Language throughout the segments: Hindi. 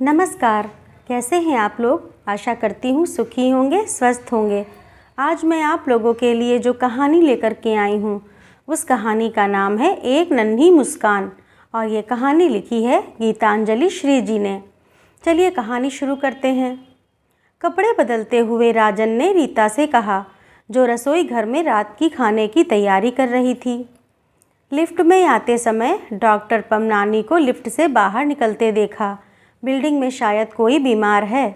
नमस्कार। कैसे हैं आप लोग? आशा करती हूँ सुखी होंगे, स्वस्थ होंगे। आज मैं आप लोगों के लिए जो कहानी लेकर के आई हूँ उस कहानी का नाम है एक नन्ही मुस्कान और ये कहानी लिखी है गीतांजलि श्री जी ने। चलिए कहानी शुरू करते हैं। कपड़े बदलते हुए राजन ने रीता से कहा, जो रसोई घर में रात की खाने की तैयारी कर रही थी। लिफ्ट में आते समय डॉक्टर पमनानी को लिफ्ट से बाहर निकलते देखा। बिल्डिंग में शायद कोई बीमार है।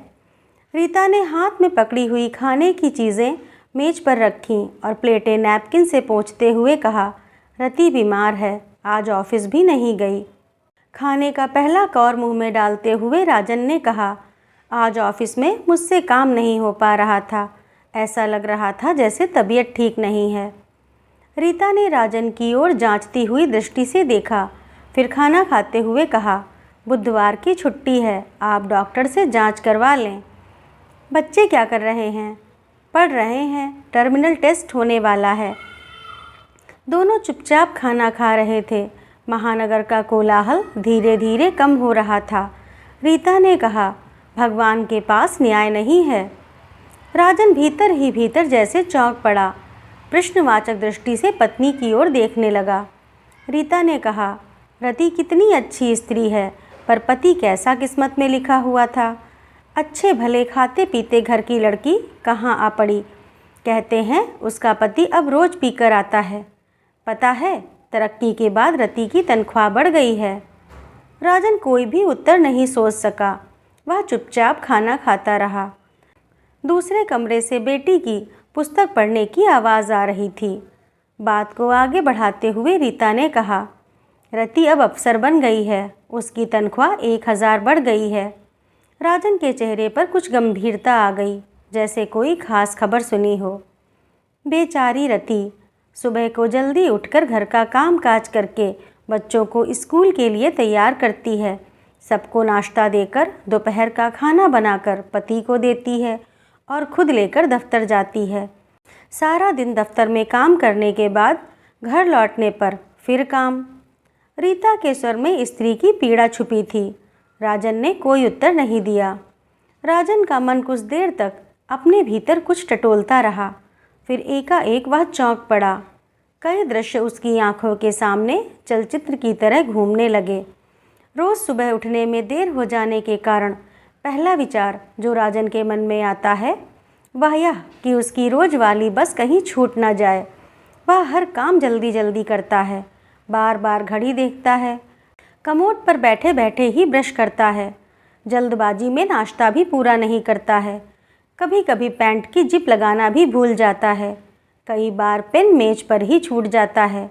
रीता ने हाथ में पकड़ी हुई खाने की चीज़ें मेज पर रखीं और प्लेटें नैपकिन से पोंछते हुए कहा, रति बीमार है, आज ऑफिस भी नहीं गई। खाने का पहला कौर मुंह में डालते हुए राजन ने कहा, आज ऑफिस में मुझसे काम नहीं हो पा रहा था। ऐसा लग रहा था जैसे तबीयत ठीक नहीं है। रीता ने राजन की ओर जांचती हुई दृष्टि से देखा, फिर खाना खाते हुए कहा, बुधवार की छुट्टी है, आप डॉक्टर से जांच करवा लें। बच्चे क्या कर रहे हैं? पढ़ रहे हैं, टर्मिनल टेस्ट होने वाला है। दोनों चुपचाप खाना खा रहे थे। महानगर का कोलाहल धीरे धीरे कम हो रहा था। रीता ने कहा, भगवान के पास न्याय नहीं है। राजन भीतर ही भीतर जैसे चौंक पड़ा। प्रश्नवाचक दृष्टि से पत्नी की ओर देखने लगा। रीता ने कहा, रति कितनी अच्छी स्त्री है, पर पति कैसा किस्मत में लिखा हुआ था। अच्छे भले खाते पीते घर की लड़की कहाँ आ पड़ी। कहते हैं उसका पति अब रोज पीकर आता है। पता है, तरक्की के बाद रति की तनख्वाह बढ़ गई है। राजन कोई भी उत्तर नहीं सोच सका। वह चुपचाप खाना खाता रहा। दूसरे कमरे से बेटी की पुस्तक पढ़ने की आवाज़ आ रही थी। बात को आगे बढ़ाते हुए रीता ने कहा, रति अब अफसर बन गई है, उसकी तनख्वाह 1000 बढ़ गई है। राजन के चेहरे पर कुछ गंभीरता आ गई, जैसे कोई खास खबर सुनी हो। बेचारी रति सुबह को जल्दी उठकर घर का काम काज करके बच्चों को स्कूल के लिए तैयार करती है। सबको नाश्ता देकर दोपहर का खाना बनाकर पति को देती है और खुद लेकर दफ्तर जाती है। सारा दिन दफ्तर में काम करने के बाद घर लौटने पर फिर काम। रीता के स्वर में स्त्री की पीड़ा छुपी थी। राजन ने कोई उत्तर नहीं दिया। राजन का मन कुछ देर तक अपने भीतर कुछ टटोलता रहा। फिर एकाएक वह चौंक पड़ा। कई दृश्य उसकी आंखों के सामने चलचित्र की तरह घूमने लगे। रोज़ सुबह उठने में देर हो जाने के कारण पहला विचार जो राजन के मन में आता है वह यह कि उसकी रोज वाली बस कहीं छूट ना जाए। वह हर काम जल्दी जल्दी करता है, बार बार घड़ी देखता है, कमोड पर बैठे बैठे ही ब्रश करता है, जल्दबाजी में नाश्ता भी पूरा नहीं करता है, कभी कभी पैंट की जिप लगाना भी भूल जाता है, कई बार पेन मेज पर ही छूट जाता है,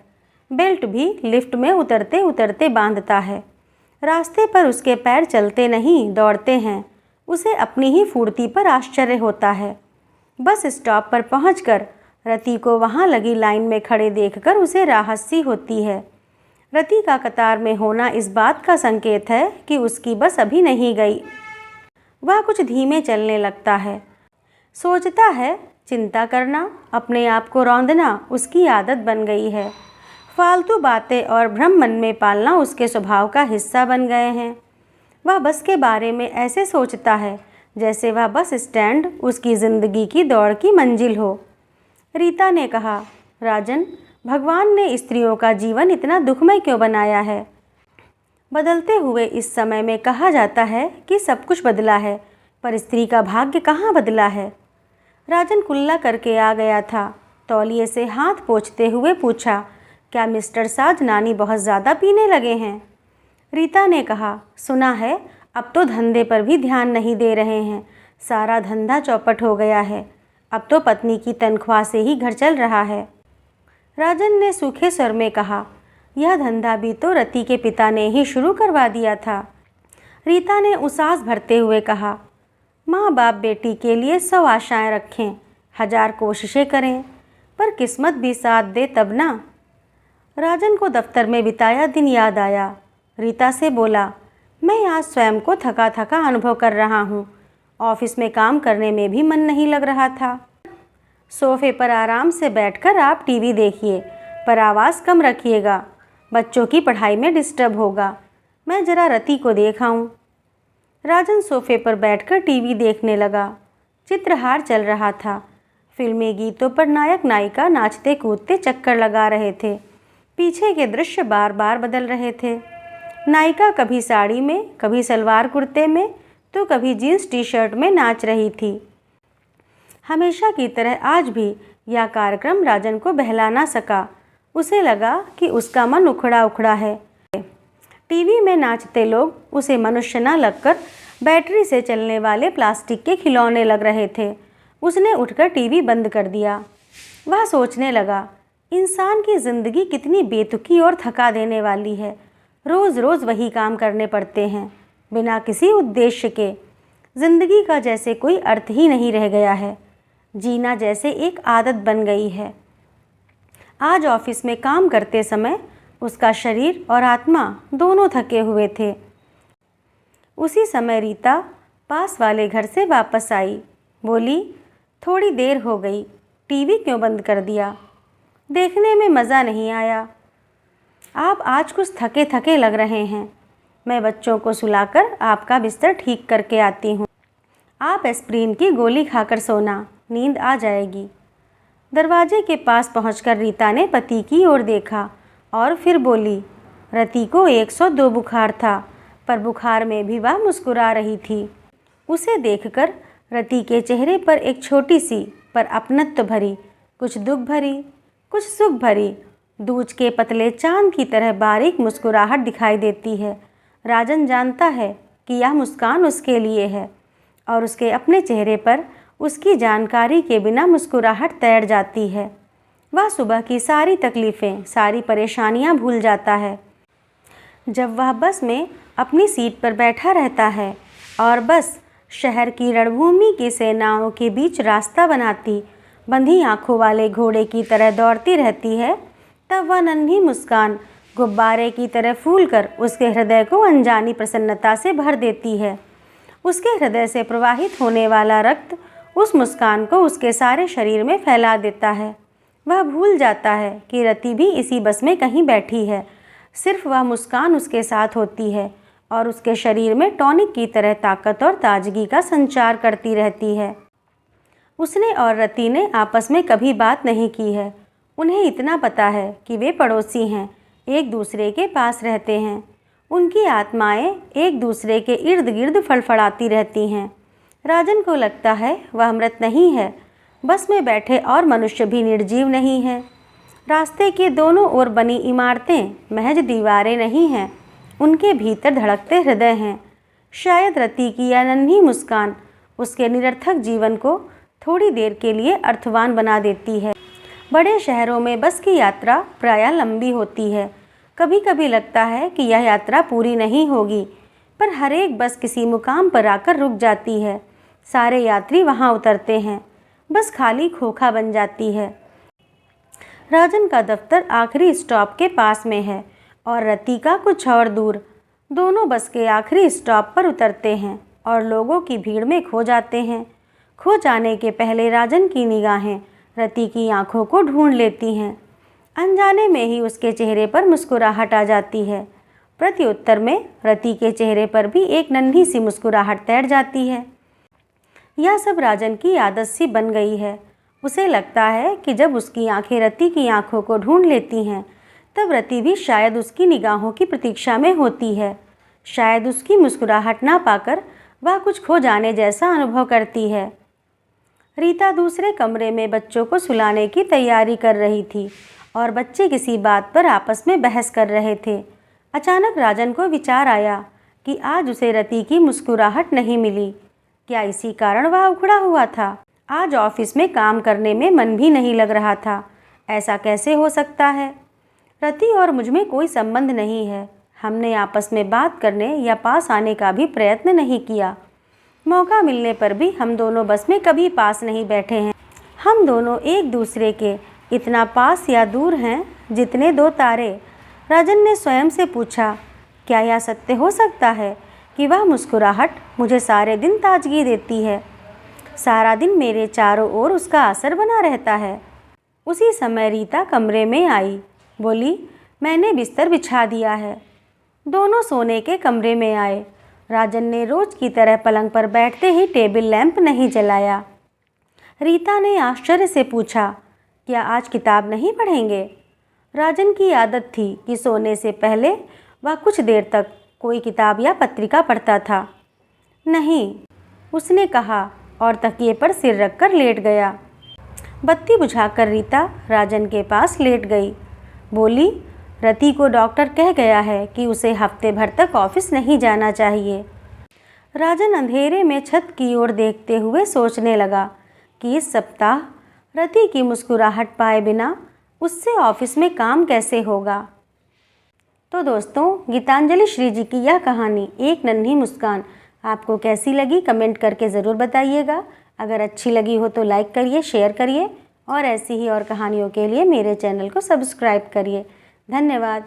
बेल्ट भी लिफ्ट में उतरते उतरते बांधता है। रास्ते पर उसके पैर चलते नहीं दौड़ते हैं। उसे अपनी ही फुर्ती पर आश्चर्य होता है। बस स्टॉप पर पहुंचकर रति को वहां लगी लाइन में खड़े देखकर उसे राहत सी होती है। रति का कतार में होना इस बात का संकेत है कि उसकी बस अभी नहीं गई। वह कुछ धीमे चलने लगता है। सोचता है, चिंता करना, अपने आप को रौंदना उसकी आदत बन गई है। फालतू बातें और भ्रम मन में पालना उसके स्वभाव का हिस्सा बन गए हैं। वह बस के बारे में ऐसे सोचता है जैसे वह बस स्टैंड उसकी ज़िंदगी की दौड़ की मंजिल हो। रीता ने कहा, राजन, भगवान ने स्त्रियों का जीवन इतना दुखमय क्यों बनाया है? बदलते हुए इस समय में कहा जाता है कि सब कुछ बदला है, पर स्त्री का भाग्य कहाँ बदला है? राजन कुल्ला करके आ गया था। तौलिए से हाथ पोंछते हुए पूछा, क्या मिस्टर साज नानी बहुत ज़्यादा पीने लगे हैं? रीता ने कहा, सुना है अब तो धंधे पर भी ध्यान नहीं दे रहे हैं। सारा धंधा चौपट हो गया है। अब तो पत्नी की तनख्वाह से ही घर चल रहा है। राजन ने सूखे स्वर में कहा, यह धंधा भी तो रति के पिता ने ही शुरू करवा दिया था। रीता ने उसास भरते हुए कहा, माँ बाप बेटी के लिए 100 आशाएं रखें, 1000 कोशिशें करें, पर किस्मत भी साथ दे तब ना। राजन को दफ्तर में बिताया दिन याद आया। रीता से बोला, मैं आज स्वयं को थका थका अनुभव कर रहा हूँ। ऑफिस में काम करने में भी मन नहीं लग रहा था। सोफे पर आराम से बैठकर आप टीवी देखिए, पर आवाज़ कम रखिएगा, बच्चों की पढ़ाई में डिस्टर्ब होगा। मैं ज़रा रति को देख आऊं। राजन सोफे पर बैठकर टीवी देखने लगा। चित्रहार चल रहा था। फिल्मी गीतों पर नायक नायिका नाचते कूदते चक्कर लगा रहे थे। पीछे के दृश्य बार बार बदल रहे थे। नायिका कभी साड़ी में, कभी सलवार कुर्ते में, तो कभी जीन्स टी शर्ट में नाच रही थी। हमेशा की तरह आज भी यह कार्यक्रम राजन को बहला ना सका। उसे लगा कि उसका मन उखड़ा उखड़ा है। टीवी में नाचते लोग उसे मनुष्य न लगकर बैटरी से चलने वाले प्लास्टिक के खिलौने लग रहे थे। उसने उठकर टीवी बंद कर दिया। वह सोचने लगा, इंसान की ज़िंदगी कितनी बेतुकी और थका देने वाली है। रोज़ रोज़ वही काम करने पड़ते हैं, बिना किसी उद्देश्य के। ज़िंदगी का जैसे कोई अर्थ ही नहीं रह गया है। जीना जैसे एक आदत बन गई है। आज ऑफिस में काम करते समय उसका शरीर और आत्मा दोनों थके हुए थे। उसी समय रीता पास वाले घर से वापस आई। बोली, थोड़ी देर हो गई, टीवी क्यों बंद कर दिया? देखने में मज़ा नहीं आया। आप आज कुछ थके थके लग रहे हैं। मैं बच्चों को सुलाकर आपका बिस्तर ठीक करके आती हूँ। आप एस्प्रिन की गोली खाकर सोना, नींद आ जाएगी। दरवाजे के पास पहुंचकर रीता ने पति की ओर देखा और फिर बोली, रति को 102 बुखार था, पर बुखार में भी वह मुस्कुरा रही थी। उसे देखकर रति के चेहरे पर एक छोटी सी पर अपनत्व भरी, कुछ दुख भरी, कुछ सुख भरी, दूज के पतले चांद की तरह बारीक मुस्कुराहट दिखाई देती है। राजन जानता है कि यह मुस्कान उसके लिए है और उसके अपने चेहरे पर उसकी जानकारी के बिना मुस्कुराहट तैर जाती है। वह सुबह की सारी तकलीफ़ें, सारी परेशानियां भूल जाता है। जब वह बस में अपनी सीट पर बैठा रहता है और बस शहर की रणभूमि की सेनाओं के बीच रास्ता बनाती, बंधी आँखों वाले घोड़े की तरह दौड़ती रहती है, तब वह नन्ही मुस्कान गुब्बारे की तरह फूलकर उसके हृदय को अनजानी प्रसन्नता से भर देती है। उसके हृदय से प्रवाहित होने वाला रक्त उस मुस्कान को उसके सारे शरीर में फैला देता है। वह भूल जाता है कि रति भी इसी बस में कहीं बैठी है। सिर्फ वह मुस्कान उसके साथ होती है और उसके शरीर में टॉनिक की तरह ताकत और ताजगी का संचार करती रहती है। उसने और रति ने आपस में कभी बात नहीं की है। उन्हें इतना पता है कि वे पड़ोसी हैं, एक दूसरे के पास रहते हैं। उनकी आत्माएं एक दूसरे के इर्द गिर्द फड़फड़ाती रहती हैं। राजन को लगता है वह मृत नहीं है। बस में बैठे और मनुष्य भी निर्जीव नहीं है। रास्ते के दोनों ओर बनी इमारतें महज दीवारें नहीं हैं, उनके भीतर धड़कते हृदय हैं। शायद रति की यह नन्ही मुस्कान उसके निरर्थक जीवन को थोड़ी देर के लिए अर्थवान बना देती है। बड़े शहरों में बस की यात्रा प्रायः लंबी होती है। कभी कभी लगता है कि यह यात्रा पूरी नहीं होगी, पर हर एक बस किसी मुकाम पर आकर रुक जाती है। सारे यात्री वहां उतरते हैं, बस खाली खोखा बन जाती है। राजन का दफ्तर आखिरी स्टॉप के पास में है और रति का कुछ और दूर। दोनों बस के आखिरी स्टॉप पर उतरते हैं और लोगों की भीड़ में खो जाते हैं। खो जाने के पहले राजन की निगाहें रति की आंखों को ढूंढ लेती हैं। अनजाने में ही उसके चेहरे पर मुस्कुराहट आ जाती है। प्रत्युत्तर में रति के चेहरे पर भी एक नन्ही सी मुस्कुराहट तैर जाती है। यह सब राजन की आदत सी बन गई है। उसे लगता है कि जब उसकी आंखें रति की आंखों को ढूंढ लेती हैं, तब रति भी शायद उसकी निगाहों की प्रतीक्षा में होती है। शायद उसकी मुस्कुराहट ना पाकर वह कुछ खो जाने जैसा अनुभव करती है। रीता दूसरे कमरे में बच्चों को सुलाने की तैयारी कर रही थी और बच्चे किसी बात पर आपस में बहस कर रहे थे। अचानक राजन को विचार आया कि आज उसे रति की मुस्कुराहट नहीं मिली। क्या इसी कारण वह उखड़ा हुआ था? आज ऑफिस में काम करने में मन भी नहीं लग रहा था। ऐसा कैसे हो सकता है? रति और मुझ में कोई संबंध नहीं है। हमने आपस में बात करने या पास आने का भी प्रयत्न नहीं किया। मौका मिलने पर भी हम दोनों बस में कभी पास नहीं बैठे हैं। हम दोनों एक दूसरे के इतना पास या दूर हैं जितने दो तारे। राजन ने स्वयं से पूछा, क्या यह सत्य हो सकता है कि वह मुस्कुराहट मुझे सारे दिन ताजगी देती है? सारा दिन मेरे चारों ओर उसका असर बना रहता है। उसी समय रीता कमरे में आई। बोली, मैंने बिस्तर बिछा दिया है। दोनों सोने के कमरे में आए। राजन ने रोज की तरह पलंग पर बैठते ही टेबल लैंप नहीं जलाया। रीता ने आश्चर्य से पूछा, क्या आज किताब नहीं पढ़ेंगे? राजन की आदत थी कि सोने से पहले वह कुछ देर तक कोई किताब या पत्रिका पढ़ता था। नहीं, उसने कहा और तकिए पर सिर रखकर लेट गया। बत्ती बुझाकर रीता राजन के पास लेट गई। बोली, रति को डॉक्टर कह गया है कि उसे हफ्ते भर तक ऑफिस नहीं जाना चाहिए। राजन अंधेरे में छत की ओर देखते हुए सोचने लगा कि इस सप्ताह रति की मुस्कुराहट पाए बिना उससे ऑफिस में काम कैसे होगा। तो दोस्तों, गीतांजलि श्री जी की यह कहानी एक नन्ही मुस्कान आपको कैसी लगी कमेंट करके ज़रूर बताइएगा। अगर अच्छी लगी हो तो लाइक करिए, शेयर करिए और ऐसी ही और कहानियों के लिए मेरे चैनल को सब्सक्राइब करिए। धन्यवाद।